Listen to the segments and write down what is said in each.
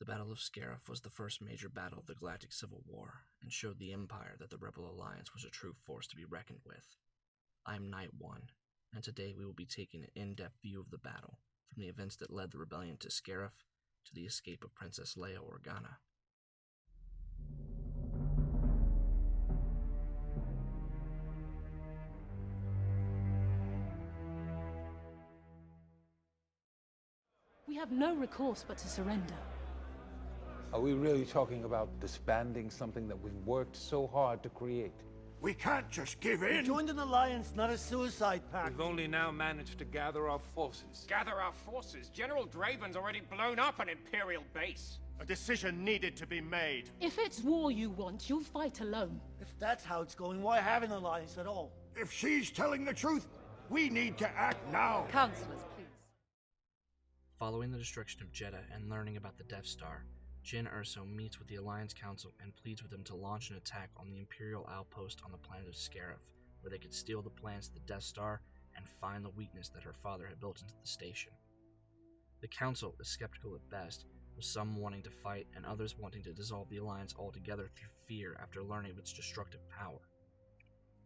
The Battle of Scarif was the first major battle of the Galactic Civil War, and showed the Empire that the Rebel Alliance was a true force to be reckoned with. I am Knight One, and today we will be taking an in-depth view of the battle, from the events that led the rebellion to Scarif, to the escape of Princess Leia Organa. We have no recourse but to surrender. Are we really talking about disbanding something that we worked so hard to create? We can't just give in! We joined an alliance, not a suicide pact. We've only now managed to gather our forces. Gather our forces? General Draven's already blown up an Imperial base. A decision needed to be made. If it's war you want, you'll fight alone. If that's how it's going, why have an alliance at all? If she's telling the truth, we need to act now! Councillors, please. Following the destruction of Jeddah and learning about the Death Star, Jyn Erso meets with the Alliance Council and pleads with them to launch an attack on the Imperial outpost on the planet of Scarif, where they could steal the plans to the Death Star and find the weakness that her father had built into the station. The Council is skeptical at best, with some wanting to fight and others wanting to dissolve the Alliance altogether through fear after learning of its destructive power.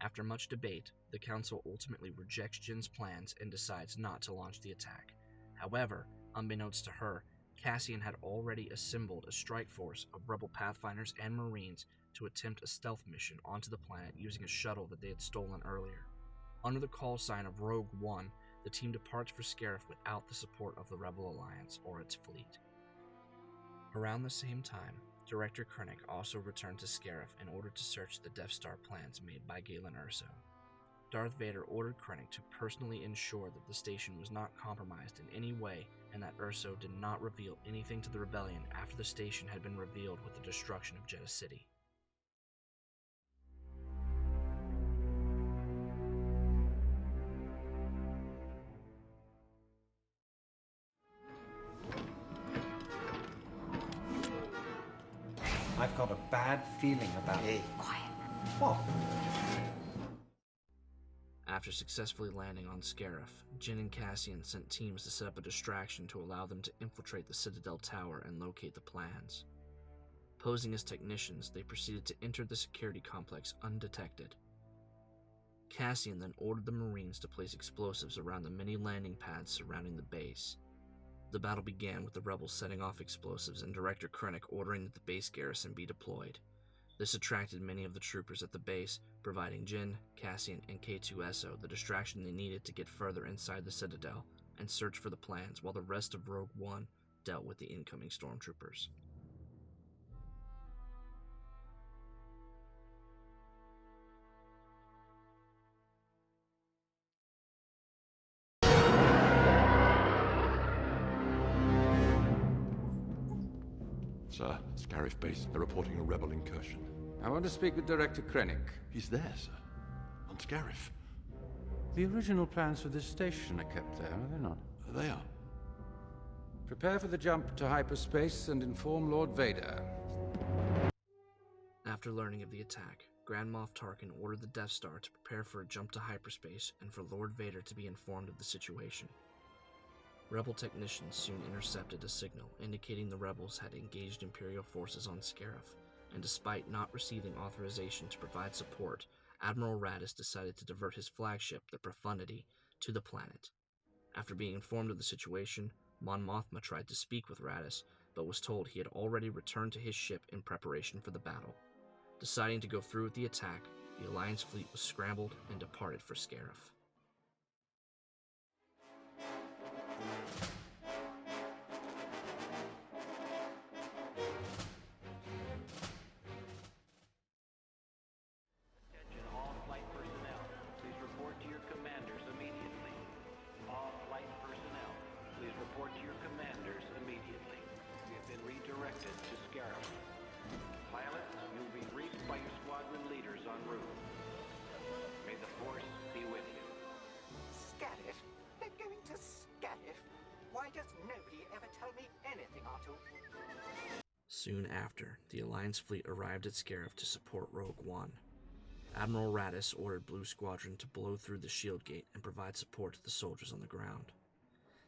After much debate, the Council ultimately rejects Jyn's plans and decides not to launch the attack. However, unbeknownst to her, Cassian had already assembled a strike force of rebel pathfinders and marines to attempt a stealth mission onto the planet using a shuttle that they had stolen earlier. Under the call sign of Rogue One, the team departs for Scarif without the support of the Rebel Alliance or its fleet. Around the same time, Director Krennic also returned to Scarif in order to search the Death Star plans made by Galen Erso. Darth Vader ordered Krennic to personally ensure that the station was not compromised in any way and that Erso did not reveal anything to the rebellion after the station had been revealed with the destruction of Jeddah City. I've got a bad feeling about it. Quiet. What? After successfully landing on Scarif, Jyn and Cassian sent teams to set up a distraction to allow them to infiltrate the Citadel Tower and locate the plans. Posing as technicians, they proceeded to enter the security complex undetected. Cassian then ordered the Marines to place explosives around the many landing pads surrounding the base. The battle began with the rebels setting off explosives and Director Krennic ordering that the base garrison be deployed. This attracted many of the troopers at the base, providing Jyn, Cassian, and K2SO the distraction they needed to get further inside the Citadel and search for the plans while the rest of Rogue One dealt with the incoming stormtroopers. Sir, Scarif base, they're reporting a rebel incursion. I want to speak with Director Krennic. He's there, sir. On Scarif. The original plans for this station are kept there, are they not? They are. Prepare for the jump to hyperspace and inform Lord Vader. After learning of the attack, Grand Moff Tarkin ordered the Death Star to prepare for a jump to hyperspace and for Lord Vader to be informed of the situation. Rebel technicians soon intercepted a signal indicating the rebels had engaged Imperial forces on Scarif, and despite not receiving authorization to provide support, Admiral Raddus decided to divert his flagship, the Profundity, to the planet. After being informed of the situation, Mon Mothma tried to speak with Raddus, but was told he had already returned to his ship in preparation for the battle. Deciding to go through with the attack, the Alliance fleet was scrambled and departed for Scarif. Attention all flight personnel. Please report to your commanders immediately. All flight personnel, please report to your commanders immediately. We have been redirected to Scarif. Pilots, you will be briefed by your squadron leaders en route. May the Force be with you. Scarif? They're going to Scarif? Why does nobody ever tell me anything, Artu? Soon after, the Alliance fleet arrived at Scarif to support Rogue One. Admiral Raddus ordered Blue Squadron to blow through the shield gate and provide support to the soldiers on the ground.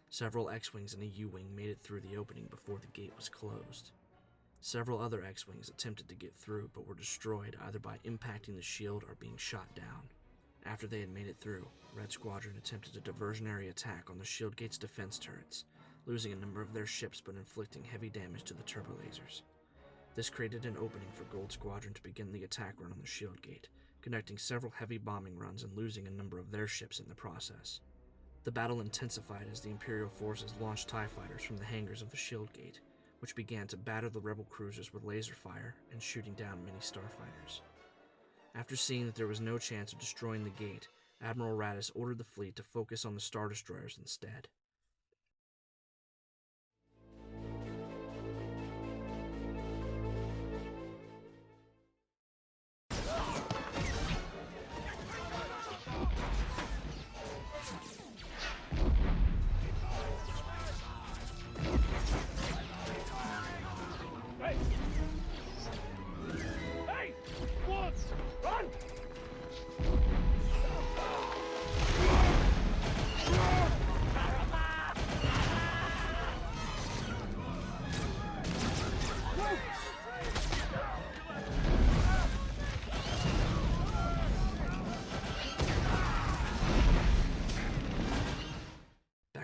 Several X-Wings and a U-Wing made it through the opening before the gate was closed. Several other X-Wings attempted to get through but were destroyed either by impacting the shield or being shot down. After they had made it through, Red Squadron attempted a diversionary attack on the shield gate's defense turrets, losing a number of their ships but inflicting heavy damage to the turbo lasers. This created an opening for Gold Squadron to begin the attack run on the shield gate, conducting several heavy bombing runs and losing a number of their ships in the process. The battle intensified as the Imperial forces launched TIE fighters from the hangars of the shield gate, which began to batter the rebel cruisers with laser fire and shooting down many starfighters. After seeing that there was no chance of destroying the gate, Admiral Raddus ordered the fleet to focus on the Star Destroyers instead.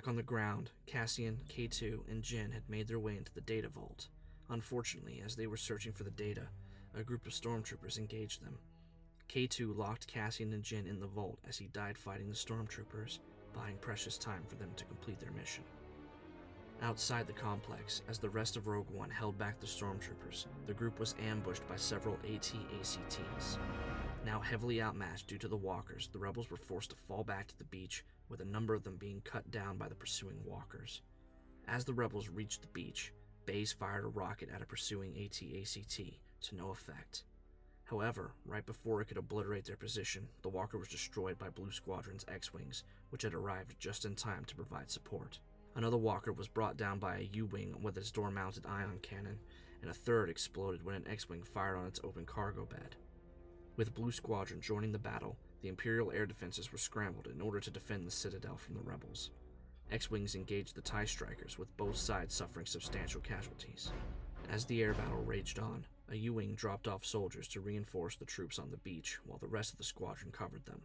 On the ground, Cassian, K2, and Jyn had made their way into the data vault. Unfortunately, as they were searching for the data, a group of stormtroopers engaged them. K2 locked Cassian and Jyn in the vault as he died fighting the stormtroopers, buying precious time for them to complete their mission. Outside the complex, as the rest of Rogue One held back the stormtroopers, the group was ambushed by several AT-ACTs. Now heavily outmatched due to the walkers, the rebels were forced to fall back to the beach, with a number of them being cut down by the pursuing walkers. As the rebels reached the beach, Baze fired a rocket at a pursuing AT-ACT to no effect. However, right before it could obliterate their position, the walker was destroyed by Blue Squadron's X-Wings, which had arrived just in time to provide support. Another walker was brought down by a U-Wing with its door-mounted ion cannon, and a third exploded when an X-Wing fired on its open cargo bed. With Blue Squadron joining the battle, the Imperial air defenses were scrambled in order to defend the Citadel from the rebels. X-Wings engaged the TIE Strikers, with both sides suffering substantial casualties. As the air battle raged on, a U-Wing dropped off soldiers to reinforce the troops on the beach, while the rest of the squadron covered them.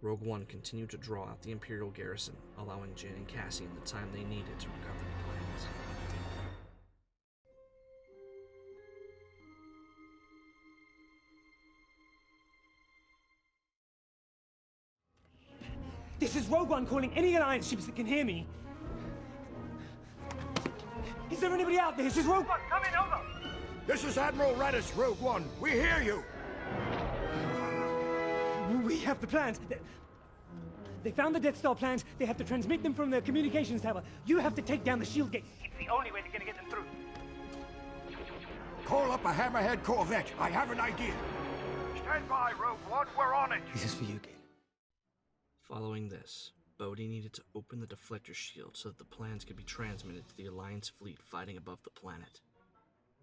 Rogue One continued to draw out the Imperial garrison, allowing Jyn and Cassian the time they needed to recover the plans. This is Rogue One calling any Alliance ships that can hear me. Is there anybody out there? This is Rogue One, coming over! This is Admiral Raddus, Rogue One. We hear you! We have the plans. They found the Death Star plans. They have to transmit them from the communications tower. You have to take down the shield gate. It's the only way they're gonna get them through. Call up a Hammerhead Corvette. I have an idea. Stand by, Rogue One. We're on it. This is for you, kid. Following this, Bodhi needed to open the deflector shield so that the plans could be transmitted to the Alliance fleet fighting above the planet.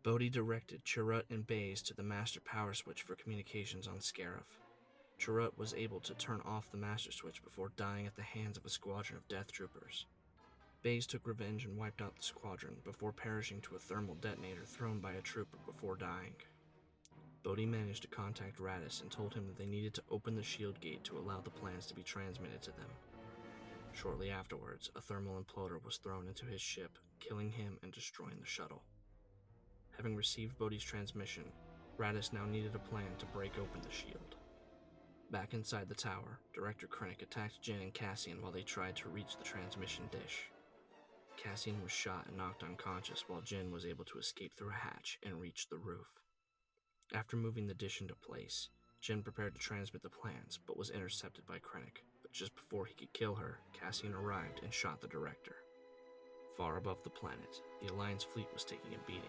Bodhi directed Chirrut and Baze to the master power switch for communications on Scarif. Chirrut was able to turn off the master switch before dying at the hands of a squadron of death troopers. Baze took revenge and wiped out the squadron before perishing to a thermal detonator thrown by a trooper before dying. Bodhi managed to contact Raddus and told him that they needed to open the shield gate to allow the plans to be transmitted to them. Shortly afterwards, a thermal imploder was thrown into his ship, killing him and destroying the shuttle. Having received Bodhi's transmission, Raddus now needed a plan to break open the shield. Back inside the tower, Director Krennic attacked Jyn and Cassian while they tried to reach the transmission dish. Cassian was shot and knocked unconscious while Jyn was able to escape through a hatch and reach the roof. After moving the dish into place, Jyn prepared to transmit the plans, but was intercepted by Krennic. But just before he could kill her, Cassian arrived and shot the Director. Far above the planet, the Alliance fleet was taking a beating.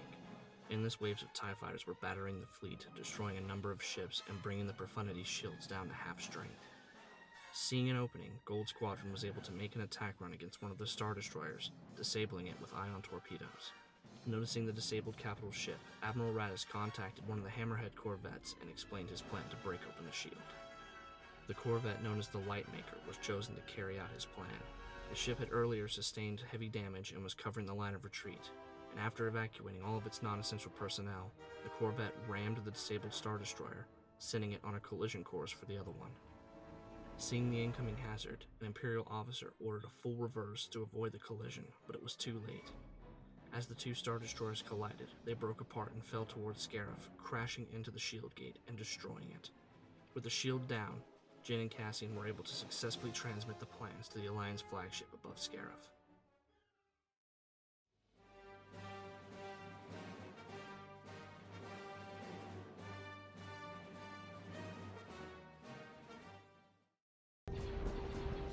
Endless waves of TIE fighters were battering the fleet, destroying a number of ships and bringing the Profundity shields down to half strength. Seeing an opening, Gold Squadron was able to make an attack run against one of the Star Destroyers, disabling it with ion torpedoes. Noticing the disabled capital ship, Admiral Raddus contacted one of the Hammerhead Corvettes and explained his plan to break open the shield. The Corvette known as the Lightmaker was chosen to carry out his plan. The ship had earlier sustained heavy damage and was covering the line of retreat, and after evacuating all of its non-essential personnel, the Corvette rammed the disabled Star Destroyer, sending it on a collision course for the other one. Seeing the incoming hazard, an Imperial officer ordered a full reverse to avoid the collision, but it was too late. As the two Star Destroyers collided, they broke apart and fell towards Scarif, crashing into the shield gate and destroying it. With the shield down, Jin and Cassian were able to successfully transmit the plans to the Alliance flagship above Scarif.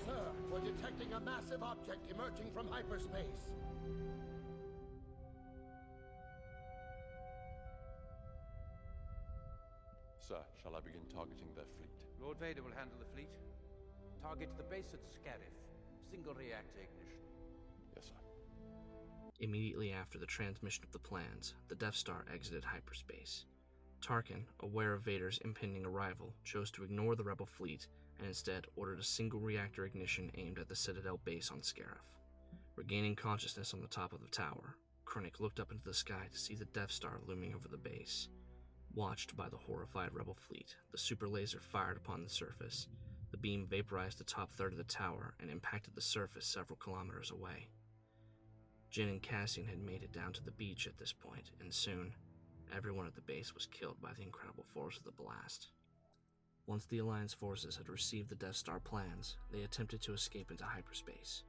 Sir, we're detecting a massive object emerging from hyperspace. Sir, shall I begin targeting their fleet? Lord Vader will handle the fleet. Target the base at Scarif. Single reactor ignition. Yes, sir. Immediately after the transmission of the plans, the Death Star exited hyperspace. Tarkin, aware of Vader's impending arrival, chose to ignore the Rebel fleet and instead ordered a single reactor ignition aimed at the Citadel base on Scarif. Regaining consciousness on the top of the tower, Krennic looked up into the sky to see the Death Star looming over the base. Watched by the horrified Rebel fleet, the super laser fired upon the surface. The beam vaporized the top third of the tower and impacted the surface several kilometers away. Jin and Cassian had made it down to the beach at this point, and soon, everyone at the base was killed by the incredible force of the blast. Once the Alliance forces had received the Death Star plans, they attempted to escape into hyperspace.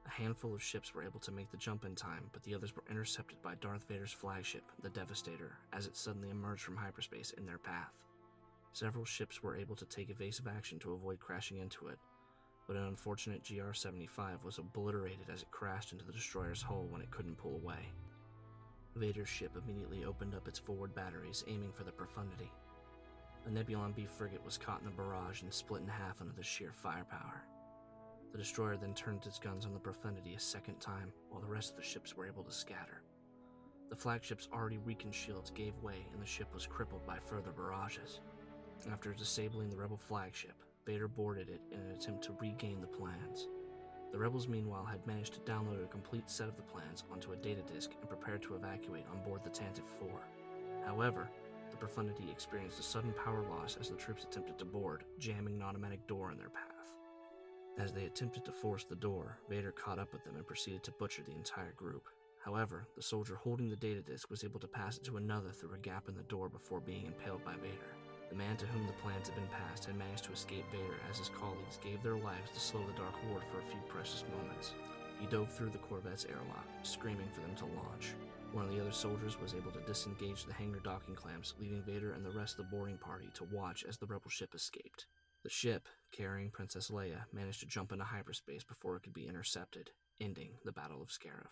A handful of ships were able to make the jump in time, but the others were intercepted by Darth Vader's flagship, the Devastator, as it suddenly emerged from hyperspace in their path. Several ships were able to take evasive action to avoid crashing into it, but an unfortunate GR-75 was obliterated as it crashed into the destroyer's hull when it couldn't pull away. Vader's ship immediately opened up its forward batteries, aiming for the Profundity. The Nebulon B frigate was caught in the barrage and split in half under the sheer firepower. The destroyer then turned its guns on the Profundity a second time, while the rest of the ships were able to scatter. The flagship's already weakened shields gave way and the ship was crippled by further barrages. After disabling the Rebel flagship, Vader boarded it in an attempt to regain the plans. The Rebels meanwhile had managed to download a complete set of the plans onto a data disk and prepared to evacuate on board the Tantive 4. However, the Profundity experienced a sudden power loss as the troops attempted to board, jamming an automatic door in their path. As they attempted to force the door, Vader caught up with them and proceeded to butcher the entire group. However, the soldier holding the data disk was able to pass it to another through a gap in the door before being impaled by Vader. The man to whom the plans had been passed had managed to escape Vader as his colleagues gave their lives to slow the Dark Lord for a few precious moments. He dove through the Corvette's airlock, screaming for them to launch. One of the other soldiers was able to disengage the hangar docking clamps, leaving Vader and the rest of the boarding party to watch as the Rebel ship escaped. The ship, carrying Princess Leia, managed to jump into hyperspace before it could be intercepted, ending the Battle of Scarif.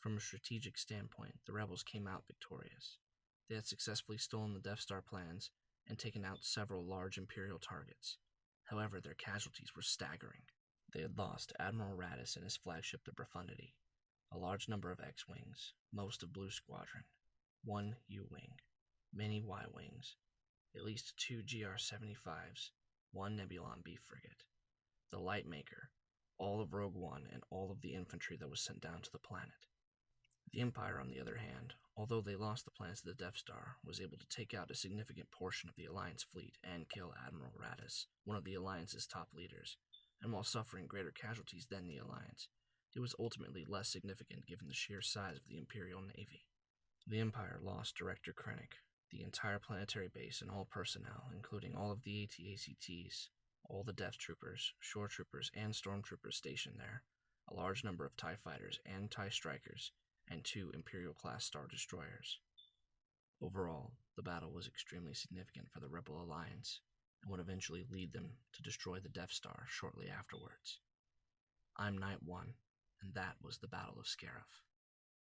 From a strategic standpoint, the Rebels came out victorious. They had successfully stolen the Death Star plans and taken out several large Imperial targets. However, their casualties were staggering. They had lost Admiral Raddus and his flagship, the Profundity, a large number of X-Wings, most of Blue Squadron, one U-Wing, many Y-Wings, at least 2 GR-75s, one Nebulon B frigate, the Lightmaker, all of Rogue One, and all of the infantry that was sent down to the planet. The Empire, on the other hand, although they lost the plans to the Death Star, was able to take out a significant portion of the Alliance fleet and kill Admiral Raddus, one of the Alliance's top leaders, and while suffering greater casualties than the Alliance, it was ultimately less significant given the sheer size of the Imperial Navy. The Empire lost Director Krennic, the entire planetary base and all personnel, including all of the AT-ACTs, all the Death Troopers, Shore Troopers, and Stormtroopers stationed there, a large number of TIE Fighters and TIE Strikers, and 2 Imperial-class Star Destroyers. Overall, the battle was extremely significant for the Rebel Alliance, and would eventually lead them to destroy the Death Star shortly afterwards. I'm Knight 1, and that was the Battle of Scarif.